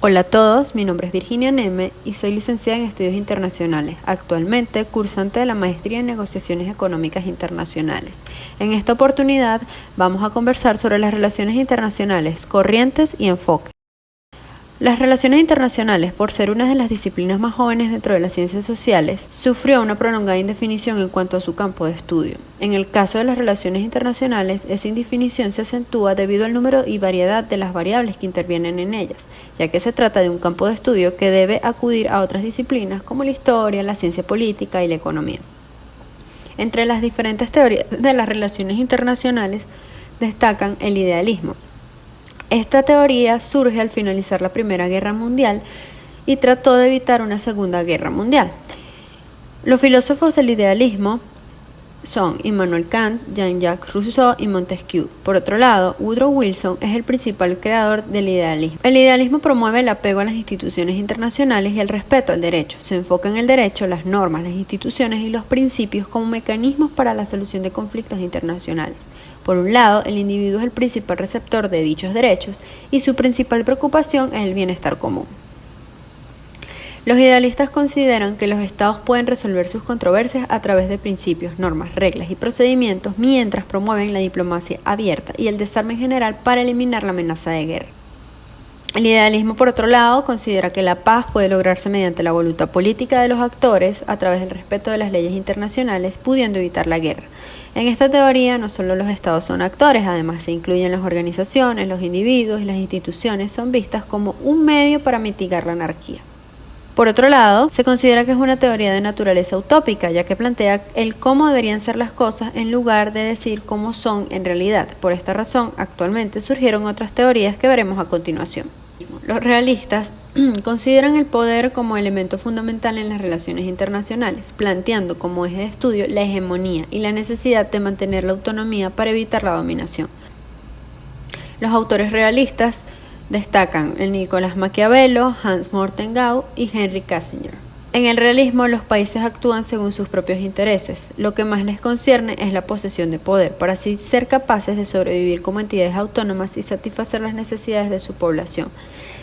Hola a todos, mi nombre es Virginia Neme y soy licenciada en Estudios Internacionales, actualmente cursante de la Maestría en Negociaciones Económicas Internacionales. En esta oportunidad vamos a conversar sobre las relaciones internacionales, corrientes y enfoque. Las relaciones internacionales, por ser una de las disciplinas más jóvenes dentro de las ciencias sociales, sufrió una prolongada indefinición en cuanto a su campo de estudio. En el caso de las relaciones internacionales, esa indefinición se acentúa debido al número y variedad de las variables que intervienen en ellas, ya que se trata de un campo de estudio que debe acudir a otras disciplinas como la historia, la ciencia política y la economía. Entre las diferentes teorías de las relaciones internacionales destacan el idealismo. Esta teoría surge al finalizar la Primera Guerra Mundial y trató de evitar una Segunda Guerra Mundial. Los filósofos del idealismo son Immanuel Kant, Jean-Jacques Rousseau y Montesquieu. Por otro lado, Woodrow Wilson es el principal creador del idealismo. El idealismo promueve el apego a las instituciones internacionales y el respeto al derecho. Se enfoca en el derecho, las normas, las instituciones y los principios como mecanismos para la solución de conflictos internacionales. Por un lado, el individuo es el principal receptor de dichos derechos y su principal preocupación es el bienestar común. Los idealistas consideran que los estados pueden resolver sus controversias a través de principios, normas, reglas y procedimientos, mientras promueven la diplomacia abierta y el desarme en general para eliminar la amenaza de guerra. El idealismo, por otro lado, considera que la paz puede lograrse mediante la voluntad política de los actores a través del respeto de las leyes internacionales, pudiendo evitar la guerra. En esta teoría, no solo los estados son actores, además se incluyen las organizaciones, los individuos y las instituciones son vistas como un medio para mitigar la anarquía. Por otro lado, se considera que es una teoría de naturaleza utópica, ya que plantea el cómo deberían ser las cosas en lugar de decir cómo son en realidad. Por esta razón, actualmente surgieron otras teorías que veremos a continuación. Los realistas consideran el poder como elemento fundamental en las relaciones internacionales, planteando como eje de estudio la hegemonía y la necesidad de mantener la autonomía para evitar la dominación. Los autores realistas destacan el Nicolás Maquiavelo, Hans Mortengau y Henry Kissinger. En el realismo, los países actúan según sus propios intereses. Lo que más les concierne es la posesión de poder, para así ser capaces de sobrevivir como entidades autónomas y satisfacer las necesidades de su población.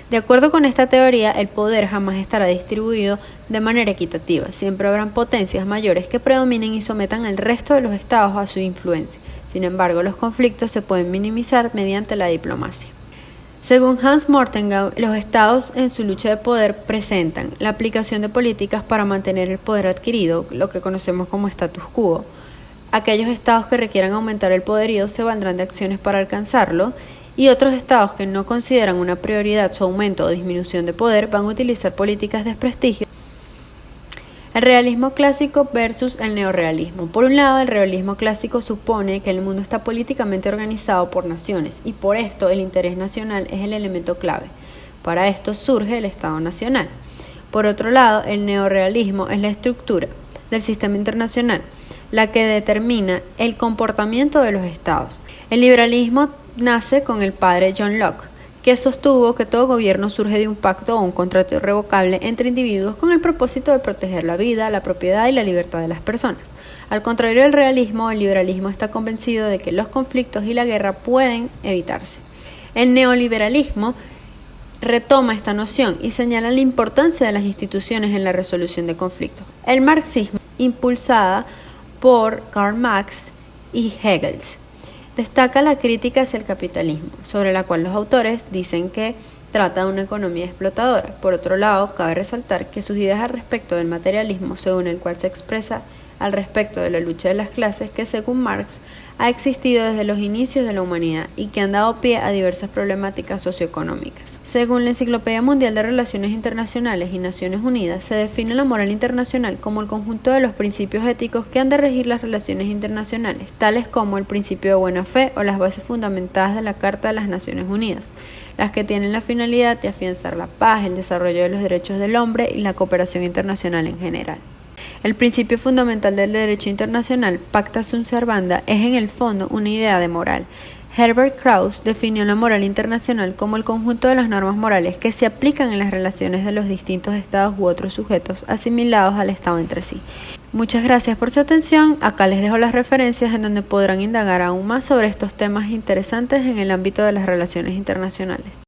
De acuerdo con esta teoría, el poder jamás estará distribuido de manera equitativa. Siempre habrán potencias mayores que predominen y sometan al resto de los estados a su influencia. Sin embargo, los conflictos se pueden minimizar mediante la diplomacia. Según Hans Mortengau, los estados en su lucha de poder presentan la aplicación de políticas para mantener el poder adquirido, lo que conocemos como status quo. Aquellos estados que requieran aumentar el poderío se valdrán de acciones para alcanzarlo, y otros estados que no consideran una prioridad su aumento o disminución de poder van a utilizar políticas de desprestigio. El realismo clásico versus el neorrealismo. Por un lado, el realismo clásico supone que el mundo está políticamente organizado por naciones y por esto el interés nacional es el elemento clave. Para esto surge el Estado Nacional. Por otro lado, el neorrealismo es la estructura del sistema internacional, la que determina el comportamiento de los estados. El liberalismo nace con el padre John Locke, que sostuvo que todo gobierno surge de un pacto o un contrato irrevocable entre individuos con el propósito de proteger la vida, la propiedad y la libertad de las personas. Al contrario del realismo, el liberalismo está convencido de que los conflictos y la guerra pueden evitarse. El neoliberalismo retoma esta noción y señala la importancia de las instituciones en la resolución de conflictos. El marxismo, impulsada por Karl Marx y Hegel, destaca la crítica hacia el capitalismo, sobre la cual los autores dicen que trata de una economía explotadora. Por otro lado, cabe resaltar que sus ideas al respecto del materialismo, según el cual se expresa al respecto de la lucha de las clases, que según Marx ha existido desde los inicios de la humanidad y que han dado pie a diversas problemáticas socioeconómicas. Según la Enciclopedia Mundial de Relaciones Internacionales y Naciones Unidas, se define la moral internacional como el conjunto de los principios éticos que han de regir las relaciones internacionales, tales como el principio de buena fe o las bases fundamentadas de la Carta de las Naciones Unidas, las que tienen la finalidad de afianzar la paz, el desarrollo de los derechos del hombre y la cooperación internacional en general. El principio fundamental del derecho internacional, pacta sunt servanda, es en el fondo una idea de moral. Herbert Krauss definió la moral internacional como el conjunto de las normas morales que se aplican en las relaciones de los distintos estados u otros sujetos asimilados al estado entre sí. Muchas gracias por su atención. Acá les dejo las referencias en donde podrán indagar aún más sobre estos temas interesantes en el ámbito de las relaciones internacionales.